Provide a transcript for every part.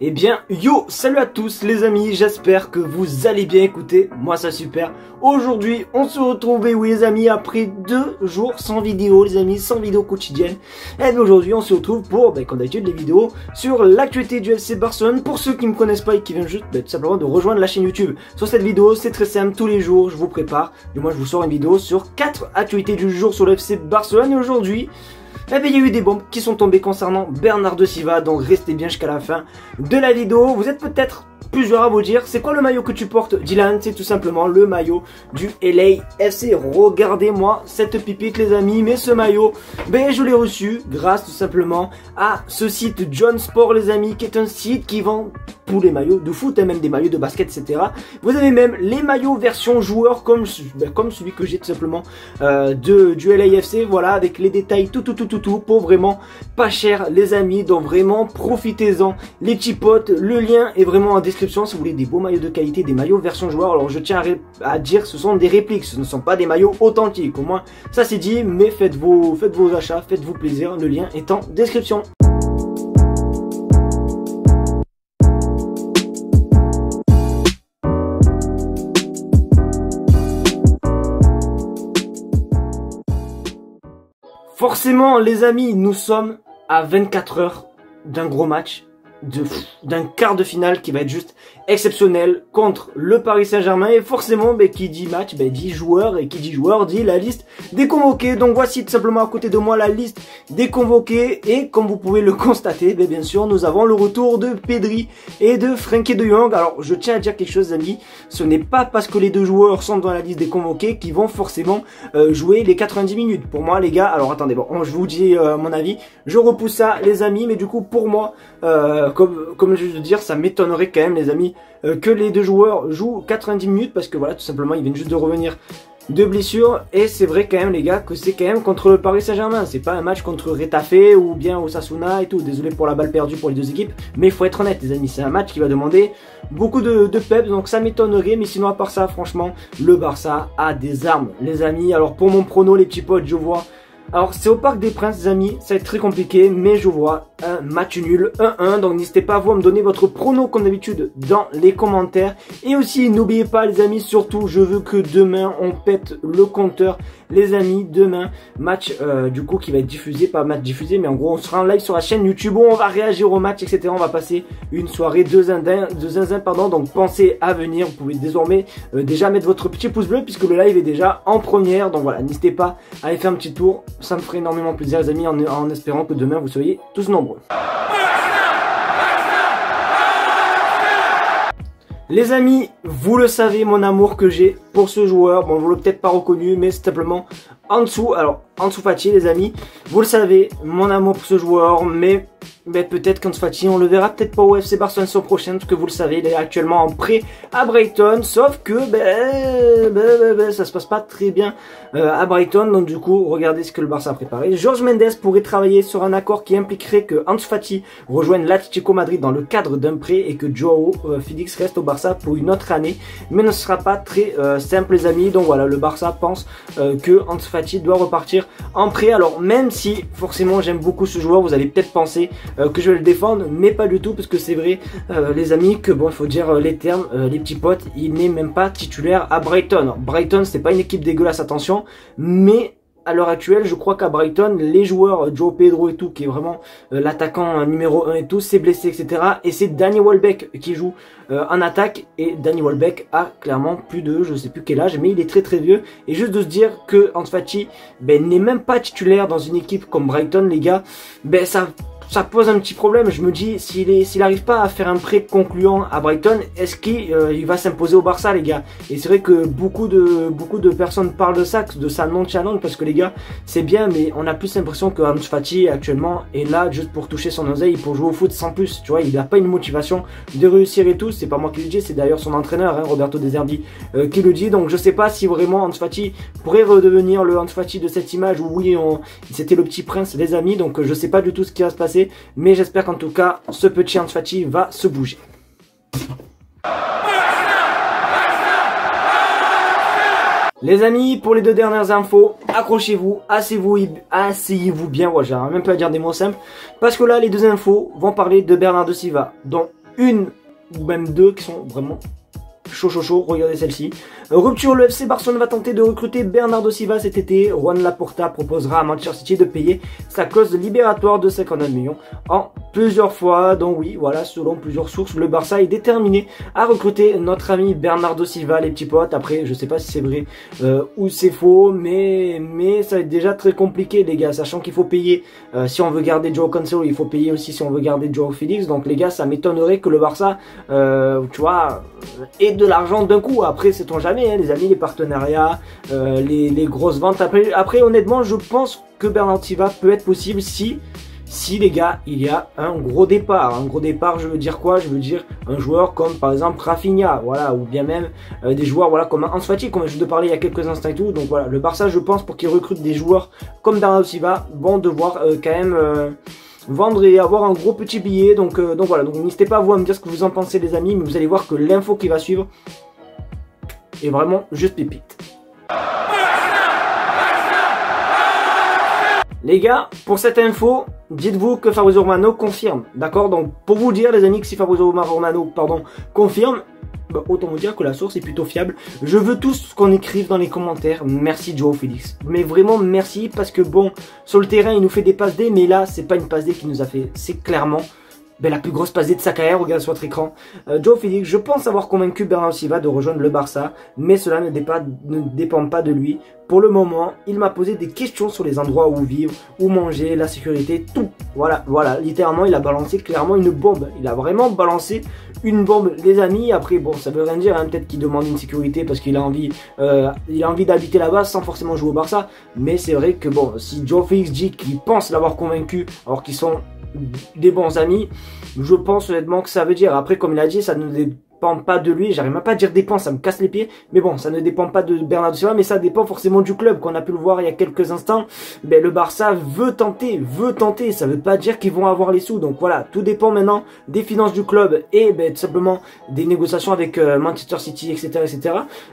Eh bien, yo, salut à tous les amis, j'espère que vous allez bien. Écoutez, moi ça super. Aujourd'hui, on se retrouve, oui les amis, après 2 jours sans vidéo, les amis, sans vidéo quotidienne. Et aujourd'hui, on se retrouve pour, comme d'habitude, les vidéos sur l'actualité du FC Barcelone. Pour ceux qui ne me connaissent pas et qui viennent juste tout simplement de rejoindre la chaîne YouTube. Sur cette vidéo, c'est très simple, tous les jours, je vous prépare. Du moins, je vous sors une vidéo sur 4 actualités du jour sur le FC Barcelone. Et aujourd'hui, il y a eu des bombes qui sont tombées concernant Bernardo Silva, donc restez bien jusqu'à la fin de la vidéo. Vous êtes peut-être plusieurs à vous dire, c'est quoi le maillot que tu portes, Dylan? C'est tout simplement le maillot du LAFC. Regardez-moi cette pipite les amis, mais ce maillot, je l'ai reçu grâce tout simplement à ce site John Sport les amis, qui est un site qui vend tous les maillots de foot, et même des maillots de basket, etc. Vous avez même les maillots version joueur comme celui que j'ai tout simplement du LAFC, voilà, avec les détails tout pour vraiment pas cher les amis. Donc vraiment profitez-en les petits potes, le lien est vraiment en description si vous voulez des beaux maillots de qualité, des maillots version joueur. Alors je tiens à dire, ce sont des répliques, ce ne sont pas des maillots authentiques, au moins ça c'est dit, mais faites vos achats, faites-vous plaisir, le lien est en description. Forcément les amis, nous sommes à 24 heures d'un gros match, d'un quart de finale qui va être juste exceptionnel contre le Paris Saint-Germain. Et forcément qui dit match dit joueur, et qui dit joueur dit la liste des convoqués. Donc voici tout simplement à côté de moi la liste des convoqués, et comme vous pouvez le constater, bien sûr nous avons le retour de Pedri et de Frenkie de Jong. Alors je tiens à dire quelque chose amis, ce n'est pas parce que les deux joueurs sont dans la liste des convoqués qu'ils vont forcément jouer les 90 minutes. Pour moi les gars, alors attendez, je vous dis mon avis, je repousse ça les amis, mais du coup pour moi comme je veux dire, ça m'étonnerait quand même les amis que les deux joueurs jouent 90 minutes, parce que voilà, tout simplement ils viennent juste de revenir de blessure. Et c'est vrai quand même les gars que c'est quand même contre le Paris Saint-Germain, c'est pas un match contre Retafe ou bien Osasuna et tout. Désolé pour la balle perdue pour les deux équipes, mais il faut être honnête les amis, c'est un match qui va demander beaucoup de peps, donc ça m'étonnerait. Mais sinon à part ça, franchement le Barça a des armes les amis. Alors pour mon prono les petits potes, je vois, alors c'est au Parc des Princes les amis, ça va être très compliqué, mais je vois un match nul 1-1. Donc n'hésitez pas vous à me donner votre prono comme d'habitude dans les commentaires. Et aussi n'oubliez pas les amis, surtout je veux que demain on pète le compteur les amis. Demain match du coup qui va être diffusé, pas match diffusé, mais en gros on sera en live sur la chaîne YouTube où on va réagir au match, etc. On va passer une soirée de zinzin, pardon. Donc pensez à venir, vous pouvez désormais déjà mettre votre petit pouce bleu puisque le live est déjà en première. Donc voilà, n'hésitez pas à aller faire un petit tour, ça me ferait énormément plaisir les amis, en espérant que demain vous soyez tous nombreux. Les amis, vous le savez mon amour que j'ai pour ce joueur. Bon, vous l'avez peut-être pas reconnu, mais c'est simplement Ansu. Alors Ansu Fati les amis, vous le savez, mon amour pour ce joueur, mais peut-être qu'Ansu Fati on le verra peut-être pas au FC Barcelone sur prochaine, parce que vous le savez, il est actuellement en prêt à Brighton, sauf que ça se passe pas très bien à Brighton. Donc du coup regardez ce que le Barça a préparé. Jorge Mendes pourrait travailler sur un accord qui impliquerait que Ansu Fati rejoigne l'Atlético Madrid dans le cadre d'un prêt, et que Joao Félix reste au Barça pour une autre année, mais ne sera pas très simple les amis. Donc voilà, le Barça pense que Ansu Fati doit repartir en prêt. Alors même si forcément j'aime beaucoup ce joueur, vous allez peut-être penser que je vais le défendre, mais pas du tout, parce que c'est vrai les amis que il faut dire les termes, les petits potes, il n'est même pas titulaire à Brighton. Alors, Brighton c'est pas une équipe dégueulasse, attention, mais à l'heure actuelle, je crois qu'à Brighton, les joueurs, João Pedro et tout, qui est vraiment l'attaquant numéro 1 et tout, s'est blessé, etc. Et c'est Danny Welbeck qui joue en attaque. Et Danny Welbeck a clairement plus de, je sais plus quel âge, mais il est très vieux. Et juste de se dire que Ansu Fati n'est même pas titulaire dans une équipe comme Brighton, les gars, ça pose un petit problème. Je me dis, s'il n'arrive pas à faire un prêt concluant à Brighton, est-ce qu'il va s'imposer au Barça les gars? Et c'est vrai que beaucoup de personnes parlent de ça, de sa non-challenge, parce que les gars, c'est bien, mais on a plus l'impression que Ansu Fati actuellement est là juste pour toucher son oseille, pour jouer au foot sans plus, tu vois. Il n'a pas une motivation de réussir et tout. C'est pas moi qui le dis, c'est d'ailleurs son entraîneur, Roberto De Zerbi, qui le dit. Donc je sais pas si vraiment Ansu Fati pourrait redevenir le Ansu Fati de cette image où oui, c'était le petit prince les amis. Donc je sais pas du tout ce qui va se passer, mais j'espère qu'en tout cas ce petit Ansu Fati va se bouger. Les amis, pour les deux dernières infos, accrochez-vous, asseyez-vous bien, ouais, j'arrive même pas à dire des mots simples, parce que là, les deux infos vont parler de Bernardo Silva. Donc, une ou même deux qui sont vraiment chaud, regardez celle-ci. Rupture, le FC Barcelone va tenter de recruter Bernardo Silva cet été. Juan Laporta proposera à Manchester City de payer sa clause libératoire de 59 millions en plusieurs fois. Donc oui, voilà, selon plusieurs sources, le Barça est déterminé à recruter notre ami Bernardo Silva, les petits potes. Après, je sais pas si c'est vrai ou c'est faux, mais ça va être déjà très compliqué, les gars, sachant qu'il faut payer, si on veut garder Joao Cancelo, il faut payer aussi si on veut garder Joao Félix. Donc les gars, ça m'étonnerait que le Barça, tu vois, ait de l'argent d'un coup. Après, sait-on jamais, hein, les amis, les partenariats, les grosses ventes. Après, honnêtement, je pense que Bernardo Silva peut être possible si les gars, il y a un gros départ. Un gros départ, je veux dire quoi? Je veux dire un joueur comme par exemple Rafinha, voilà, ou bien même des joueurs, voilà, comme Ansu Fati, comme je viens de parler il y a quelques instants et tout. Donc voilà, le Barça, je pense, pour qu'il recrute des joueurs comme Bernardo Silva, vont devoir quand même vendre et avoir un gros petit billet. Donc voilà, donc n'hésitez pas vous à me dire ce que vous en pensez, les amis, mais vous allez voir que l'info qui va suivre est vraiment juste pépite. Les gars, pour cette info, dites-vous que Fabrizio Romano confirme, d'accord? Donc pour vous dire, les amis, que si Fabrizio Romano, confirme, bah, autant vous dire que la source est plutôt fiable. Je veux tous qu'on écrive dans les commentaires merci Joao Félix, mais vraiment merci, parce que bon, sur le terrain il nous fait des passes D, mais là c'est pas une passe D qu'il nous a fait, c'est clairement la plus grosse passe D de sa carrière. Regardez sur votre écran. Joao Félix, je pense avoir convaincu Bernardo Silva de rejoindre le Barça, mais cela ne dépend pas de lui. Pour le moment, il m'a posé des questions sur les endroits où vivre, où manger, la sécurité, tout. Voilà, littéralement, il a balancé clairement une bombe. Il a vraiment balancé une bombe, les amis. Après, bon, ça veut rien dire, hein. Peut-être qu'il demande une sécurité parce qu'il a envie, d'habiter là-bas sans forcément jouer au Barça. Mais c'est vrai que bon, si Joao Félix dit qu'il pense l'avoir convaincu, alors qu'ils sont des bons amis, je pense honnêtement que ça veut dire. Après, comme il a dit, ça ne dépend pas de lui, j'arrive même pas à dire dépend, ça me casse les pieds, mais bon, ça ne dépend pas de Bernardo Silva, mais ça dépend forcément du club, qu'on a pu le voir il y a quelques instants. Le Barça veut tenter, ça veut pas dire qu'ils vont avoir les sous. Donc voilà, tout dépend maintenant des finances du club et tout simplement des négociations avec Manchester City, etc.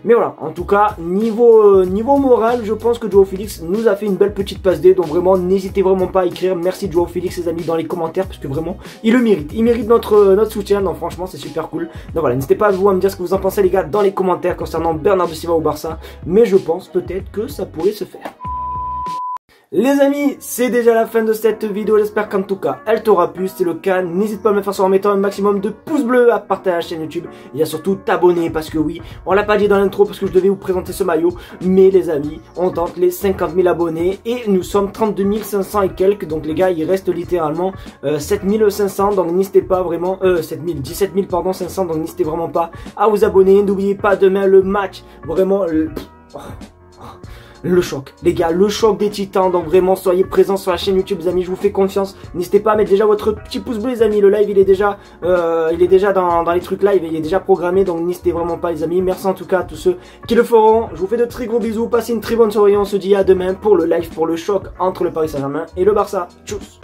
Mais voilà, en tout cas, niveau moral, je pense que Joao Félix nous a fait une belle petite passe D. Donc vraiment, n'hésitez vraiment pas à écrire merci Joao Félix, les amis, dans les commentaires, parce que vraiment, il le mérite. Il mérite notre soutien, donc franchement, c'est super cool. Donc voilà, n'hésitez pas vous à me dire ce que vous en pensez, les gars, dans les commentaires concernant Bernardo Silva au Barça, mais je pense peut-être que ça pourrait se faire. Les amis, c'est déjà la fin de cette vidéo, j'espère qu'en tout cas elle t'aura plu. Si c'est le cas, n'hésite pas à me faire ça en mettant un maximum de pouces bleus, à partager la chaîne YouTube et à surtout t'abonner, parce que oui, on l'a pas dit dans l'intro parce que je devais vous présenter ce maillot, mais les amis, on tente les 50 000 abonnés et nous sommes 32 500 et quelques. Donc les gars, il reste littéralement 7 500, donc n'hésitez pas vraiment, 17 000 pardon, 500, donc n'hésitez vraiment pas à vous abonner. N'oubliez pas demain le match, vraiment le choc, les gars, le choc des titans. Donc vraiment, soyez présents sur la chaîne YouTube, les amis, je vous fais confiance. N'hésitez pas à mettre déjà votre petit pouce bleu, les amis. Le live, il est déjà dans les trucs live, il est déjà programmé. Donc n'hésitez vraiment pas, les amis. Merci en tout cas à tous ceux qui le feront. Je vous fais de très gros bisous, passez une très bonne soirée. On se dit à demain pour le live, pour le choc entre le Paris Saint-Germain et le Barça. Tchuss.